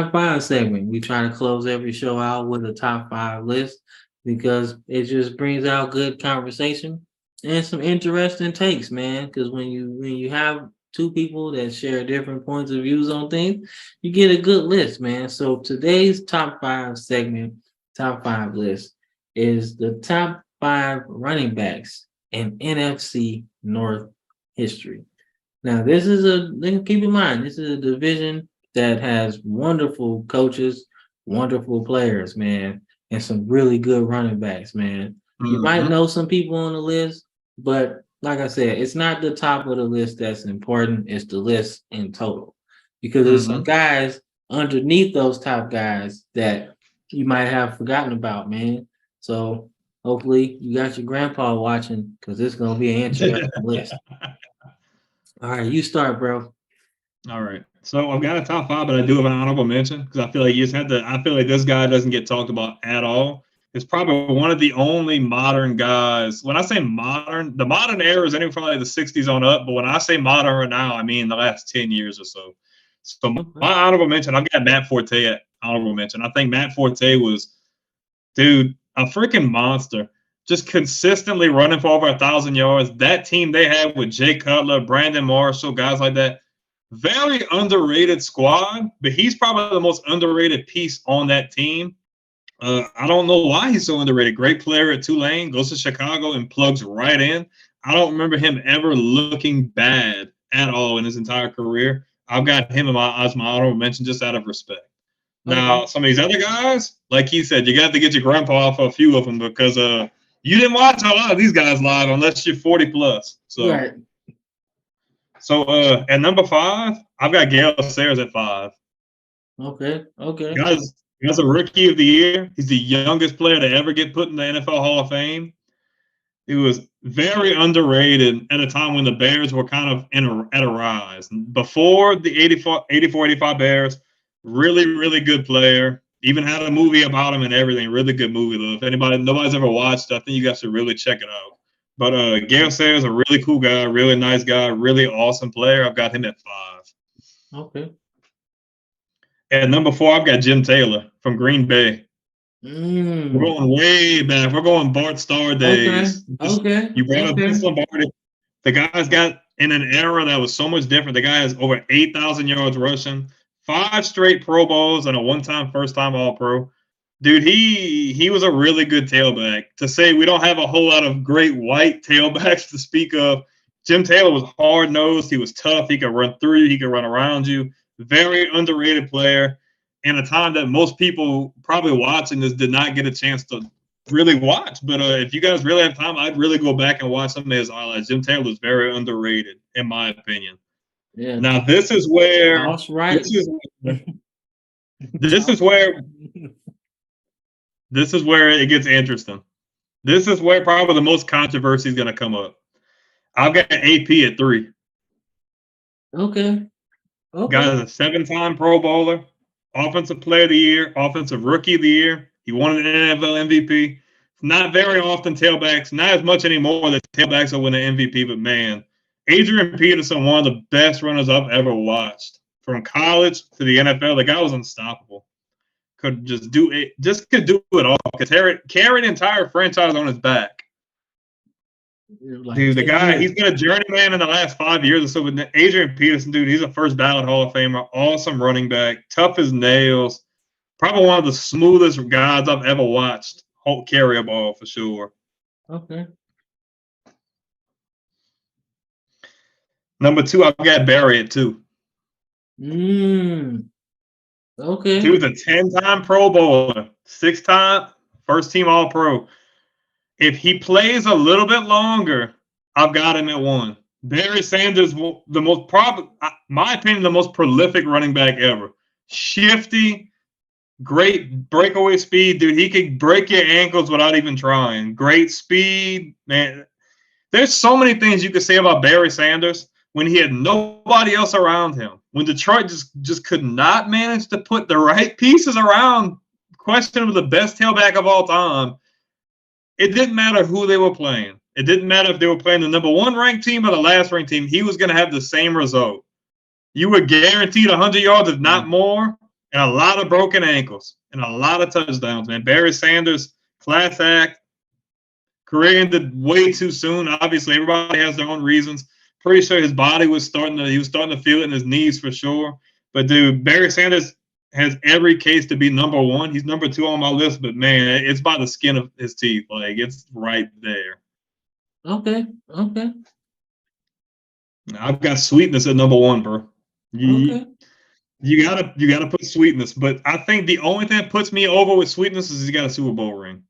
top five segment. We try to close every show out with a top five list because it just brings out good conversation and some interesting takes, man. Because when you have two people that share different points of views on things, you get a good list, man. So today's top five segment, top five list, is the top five running backs in NFC North history. Now, keep in mind, this is a division that has wonderful coaches, wonderful players, man, and some really good running backs, man. You might Mm-hmm. know some people on the list, but like I said, it's not the top of the list that's important. It's the list in total. Because there's some Mm-hmm. guys underneath those top guys that you might have forgotten about, man. So hopefully you got your grandpa watching because it's gonna be an interesting list. All right, you start, bro. All right. So I've got a top five, but I do have an honorable mention because I feel like you just had to. I feel like this guy doesn't get talked about at all. It's probably one of the only modern guys. When I say modern, the modern era is anywhere from like the '60s on up. But when I say modern right now, I mean the last 10 years or so. So my Okay. honorable mention, I've got Matt Forte at honorable mention. I think Matt Forte was, dude, a freaking monster. Just consistently running for over 1,000 yards. That team they had with Jay Cutler, Brandon Marshall, guys like that, very underrated squad, but he's probably the most underrated piece on that team. I don't know why he's so underrated. Great player at Tulane, goes to Chicago and plugs right in. I don't remember him ever looking bad at all in his entire career. I've got him in as my honorable mention just out of respect. Okay. Now, some of these other guys, like he said, you got to get your grandpa off a few of them because you didn't watch a lot of these guys live unless you're 40 plus. So Right. at number five, I've got Gale Sayers at five. Okay. Okay. Guy's a rookie of the year. He's the youngest player to ever get put in the NFL Hall of Fame. He was very underrated at a time when the Bears were kind of at a rise. Before the 84, 85 Bears, really, really good player. Even had a movie about him and everything. Really good movie, though. If nobody's ever watched it, I think you guys should really check it out. But Gale Sayers, a really cool guy, really nice guy, really awesome player. I've got him at five. Okay. At number four, I've got Jim Taylor from Green Bay. We're Mm. going way back. We're going Bart Starr Okay. days. Okay. You brought up Okay. Vince Lombardi. The guy's got in an era that was so much different. The guy has over 8,000 yards rushing, five straight Pro Bowls, and a one-time first-time All-Pro. Dude, he was a really good tailback. To say we don't have a whole lot of great white tailbacks to speak of, Jim Taylor was hard-nosed. He was tough. He could run through you. He could run around you. Very underrated player in a time that most people probably watching this did not get a chance to really watch. But if you guys really have time, I'd really go back and watch some of his highlights. Jim Taylor is very underrated, in my opinion. Yeah. Now this is where Toss right. this is this is where this is where it gets interesting. This is where probably the most controversy is going to come up. I've got AP at three. Okay. Okay. Guy is a seven-time Pro Bowler, Offensive Player of the Year, Offensive Rookie of the Year. He won an NFL MVP. Not very often tailbacks, not as much anymore that tailbacks will win an MVP, but man, Adrian Peterson, one of the best runners I've ever watched. From college to the NFL, the guy was unstoppable. Could just do it, just could do it all. Could carry the entire franchise on his back. Like Dude, the 10 guy, years. he's been a journeyman in the last 5 years or so. With Adrian Peterson, dude, he's a first ballot Hall of Famer, awesome running back, tough as nails, probably one of the smoothest guys I've ever watched carry a ball for sure. Okay. Number two, I've got Barry at two. Mm. Okay. Dude's a 10-time Pro Bowler, 6-time first team All Pro. If he plays a little bit longer, I've got him at one. Barry Sanders, the most my opinion, the most prolific running back ever. Shifty, great breakaway speed, dude. He could break your ankles without even trying. Great speed, man. There's so many things you could say about Barry Sanders when he had nobody else around him. When Detroit just could not manage to put the right pieces around, questionably the best tailback of all time. It didn't matter who they were playing. It didn't matter if they were playing the number one ranked team or the last ranked team. He was going to have the same result. You were guaranteed 100 yards, if not more. and a lot of broken ankles and a lot of touchdowns, man. Barry Sanders, class act, career ended way too soon. Obviously, everybody has their own reasons. Pretty sure his body was starting to feel it in his knees for sure. But dude, Barry Sanders has every case to be number one. He's number two on my list, but man, it's by the skin of his teeth. Like it's right there. Okay. Okay. I've got Sweetness at number one, bro. You, Okay. you gotta put Sweetness. But I think the only thing that puts me over with Sweetness is he got a Super Bowl ring.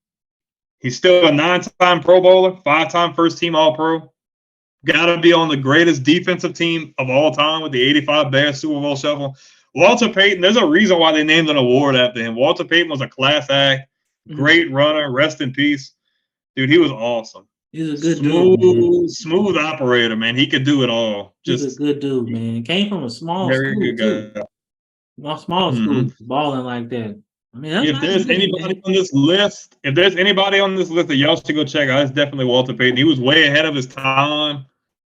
He's still a 9-time Pro Bowler, 5-time first team All Pro. Got to be on the greatest defensive team of all time with the 85 Bears Super Bowl shuffle. Walter Payton, there's a reason why they named an award after him. Walter Payton was a class act, great runner, rest in peace. Dude, he was awesome. He's a good dude, man. Smooth operator, man. He could do it all. He's a Just good dude, man. Came from a small very school good too. guy. A small Mm-hmm. school, balling like that. I mean, that's If not there's easy, anybody man. on this list, that y'all should go check out, it's definitely Walter Payton. He was way ahead of his time.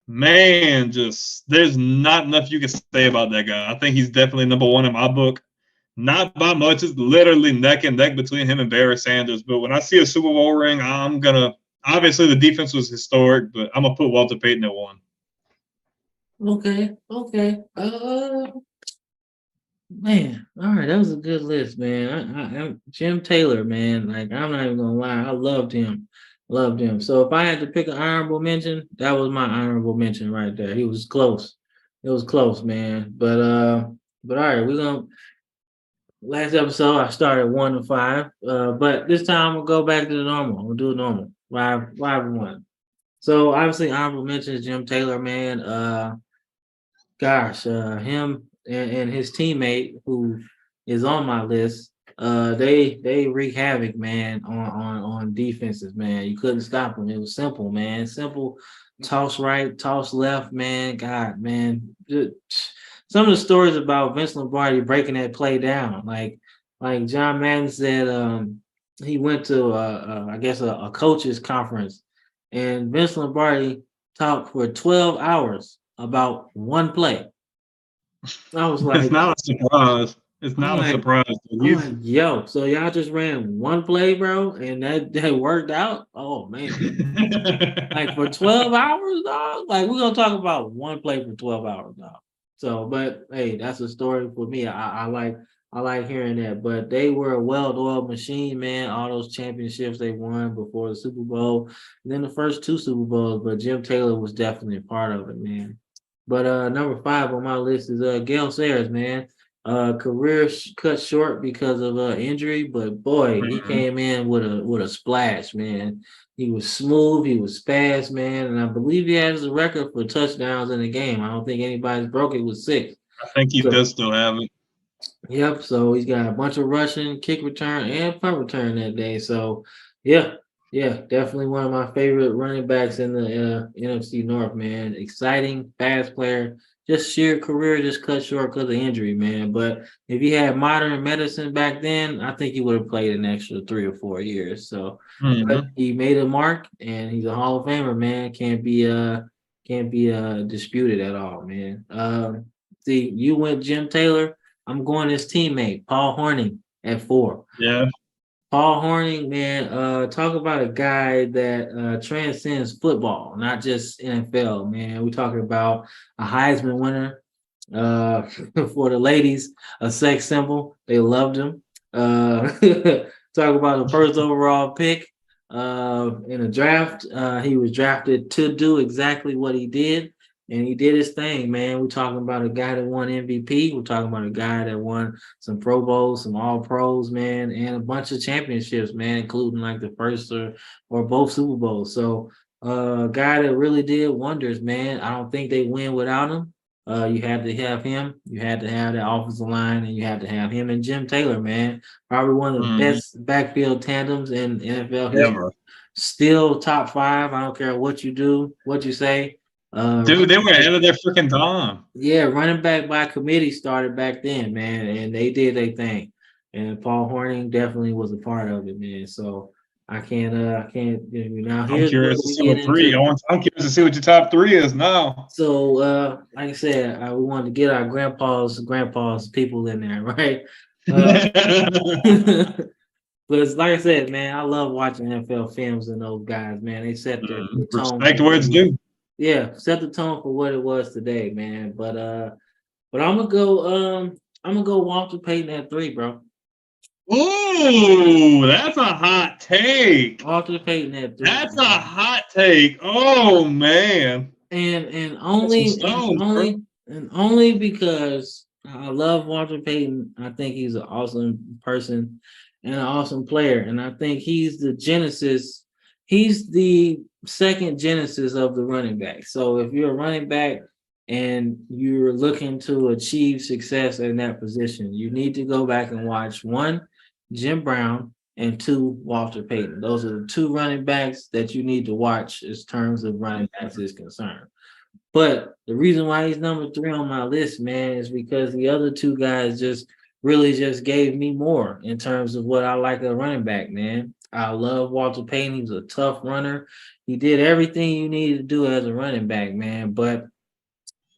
Man, just there's not enough you can say about that guy. I think he's definitely number one in my book. Not by much. It's literally neck and neck between him and Barry Sanders. But when I see a Super Bowl ring, I'm gonna obviously the defense was historic, but I'm gonna put Walter Payton at one. Okay. Okay. Man, all right, that was a good list, man. I'm Jim Taylor, man. Like I'm not even gonna lie, I loved him, loved him. So if I had to pick an honorable mention, that was my honorable mention right there. He was close. It was close, man. But all right, we're gonna. Last episode I started 1 to 5, but this time we'll go back to the normal. We'll do it normal, 5 and 1. So obviously honorable mention is Jim Taylor, man. Gosh, him and his teammate who is on my list, they wreak havoc, man, on defenses, man. You couldn't stop them. It was simple, man. Simple, toss right, toss left, man. God, man. Some of the stories about Vince Lombardi breaking that play down, like John Madden said, he went to I guess a coaches conference, and Vince Lombardi talked for 12 hours about one play. I was It's like, not a surprise. It's I'm not a like, surprise. I'm like, yo, so y'all just ran one play, bro, and that worked out. Oh man, like for 12 hours, dog. Like we're gonna talk about one play for 12 hours, dog. So, but hey, that's a story for me. I like hearing that. But they were a well-oiled machine, man. All those championships they won before the Super Bowl, and then the first 2 Super Bowls. But Jim Taylor was definitely a part of it, man. But number 5 on my list is Gale Sayers, man. Career cut short because of injury, but boy, he Mhm. came in with a splash, man. He was smooth, he was fast, man, and I believe he has a record for touchdowns in the game. I don't think anybody's broke it with 6. I think he So does still have it. yep, so he's got a bunch of rushing, kick return, and punt return that day. So yeah, yeah, definitely one of my favorite running backs in the NFC North, man. Exciting, fast player. Just sheer career just cut short because of injury, man. But if he had modern medicine back then, I think he would have played an extra 3 or 4 years. So, but Mhm. he made a mark, and he's a Hall of Famer, man. Can't be disputed at all, man. See, you went Jim Taylor. I'm going his teammate, Paul Hornung, at 4. Yeah. Paul Hornung, man, talk about a guy that transcends football, not just NFL, man. We're talking about a Heisman winner. For the ladies, a sex symbol. They loved him. Talk about the first overall pick in a draft. He was drafted to do exactly what he did, and he did his thing, man. We're talking about a guy that won MVP. We're talking about a guy that won some Pro Bowls, some All Pros, man, and a bunch of championships, man, including like the first or both Super Bowls. So, a guy that really did wonders, man. I don't think they win without him. You had to have him. You had to have that offensive line, and you had to have him and Jim Taylor, man. Probably one of the Mhm. best backfield tandems in NFL history. Ever. Still top 5. I don't care what you do, what you say. Dude, they Running were back, ahead of their freaking time. yeah, running back by committee started back then, man, and they did their thing. And Paul Hornung definitely was a part of it, man. So I can't. Now I'm here's curious what to we see get what three. into. I'm curious to see what your top 3 is now. So, like I said, we wanted to get our grandpa's people in there, right? But it's like I said, man, I love watching NFL films and those guys, man. They set the tone Respect for where what it's it was. due. Yeah, set the tone for what it was today, man. But I'm gonna go Walter Payton at 3, bro. Ooh, that's a hot take. Walter Payton at 3, That's a man. hot take. Oh man. And That's some only and stones, bro. only and only because I love Walter Payton. I think he's an awesome person and an awesome player. And I think he's the genesis, he's the second genesis of the running back. So if you're a running back and you're looking to achieve success in that position, you need to go back and watch one, Jim Brown, and two, Walter Payton. Those are the two running backs that you need to watch as terms of running backs is concerned. But the reason why he's number 3 on my list, man, is because the other two guys just gave me more in terms of what I like a running back, man. I love Walter Payton. He's a tough runner. He did everything you needed to do as a running back, man. But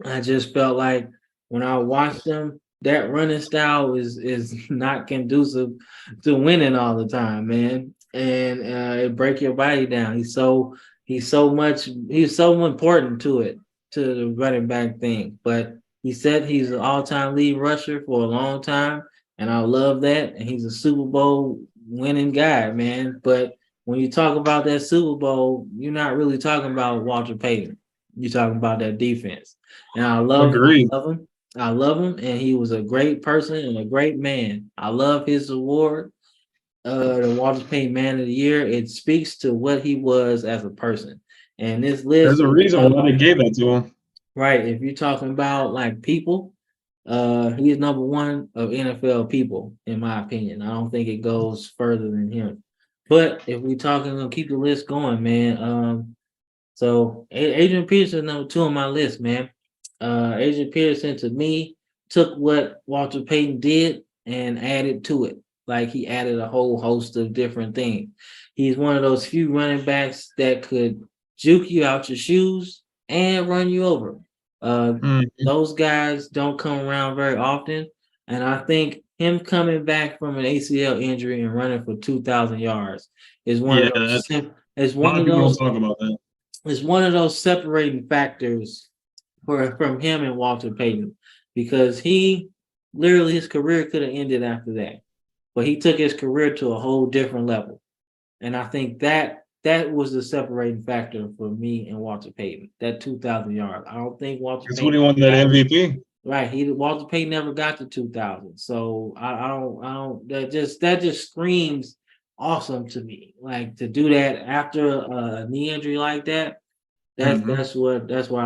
I just felt like when I watched him, that running style is not conducive to winning all the time, man. And it break your body down. He's so important to it, to the running back thing. But he said he's an all-time lead rusher for a long time, and I love that. And he's a Super Bowl winning guy, man. But when you talk about that Super Bowl, you're not really talking about Walter Payton. You're talking about that defense. And Agreed. I love him, and he was a great person and a great man. I love his award, the Walter Payton Man of the Year. It speaks to what he was as a person. And this There's list, a reason why they gave that to him. right? If you're talking about like people, he's number 1 of NFL people, in my opinion. I don't think it goes further than him. But if we're talking, gonna keep the list going, man. So Adrian Peterson number 2 on my list, man. Adrian Peterson to me took what Walter Payton did and added to it. Like he added a whole host of different things. He's one of those few running backs that could juke you out your shoes and run you over. Those guys don't come around very often. And I think him coming back from an ACL injury and running for 2,000 yards is one Yeah, of those. that's Is a lot one of of people don't those talk about that. is one of those separating factors from him and Walter Payton, because he literally his career could have ended after that, but he took his career to a whole different level, and I think that was the separating factor for me and Walter Payton. That 2,000 yards. I don't think Walter That's when he Payton won that MVP. right. Walter Payton never got to 2,000, so I don't. That just screams awesome to me. Like to do that after a knee injury like that. That's why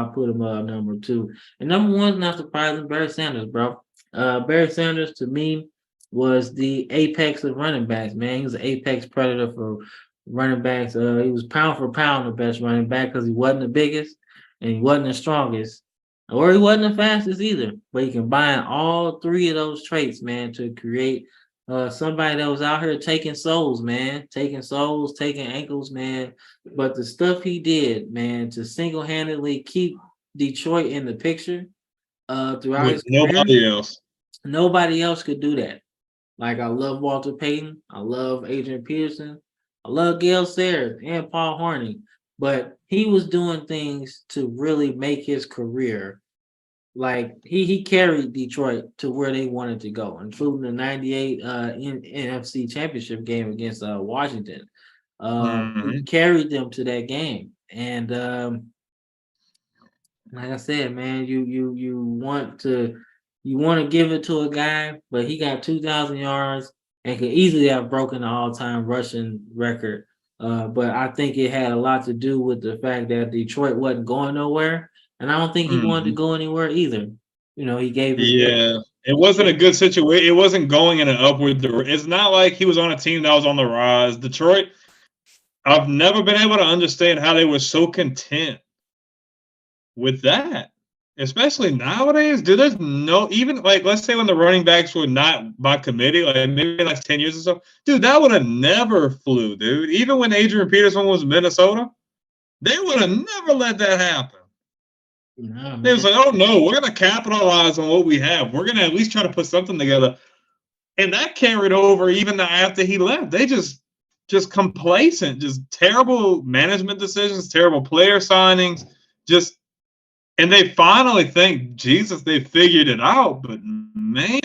I put him number 2. And number 1's not surprising, Barry Sanders, bro. Barry Sanders to me was the apex of running backs, man. He was an apex predator for running backs. He was pound for pound the best running back because he wasn't the biggest and he wasn't the strongest, or he wasn't the fastest either. But he combined all 3 of those traits, man, to create somebody that was out here taking souls, man, taking souls, taking ankles, man. But the stuff he did, man, to single-handedly keep Detroit in the picture throughout With his career, nobody else. nobody else could do that. Like I love Walter Payton, I love Adrian Peterson, I love Gale Sayers and Paul Hornung, but he was doing things to really make his career. Like he carried Detroit to where they wanted to go, including the '98 NFC Championship game against Washington. He Mhm. carried them to that game, and like I said, man, you want to give it to a guy, but he got 2,000 yards and could easily have broken the all-time rushing record. But I think it had a lot to do with the fact that Detroit wasn't going nowhere, and I don't think he wanted to Mhm. go anywhere either. He gave his best. Yeah. It wasn't a good situation. It wasn't going in an upward direction. It's not like he was on a team that was on the rise. Detroit, I've never been able to understand how they were so content with that. Especially nowadays, dude, there's no even like let's say when the running backs were not by committee, like maybe like 10 years or so, dude, that would have never flew, dude. Even when Adrian Peterson was in Minnesota, they would have never let that happen. Nah, They was man. like, oh no, we're gonna capitalize on what we have. We're gonna at least try to put something together. And that carried over even after he left. They just complacent, just terrible management decisions, terrible player signings, and they finally think, Jesus, they figured it out. But man,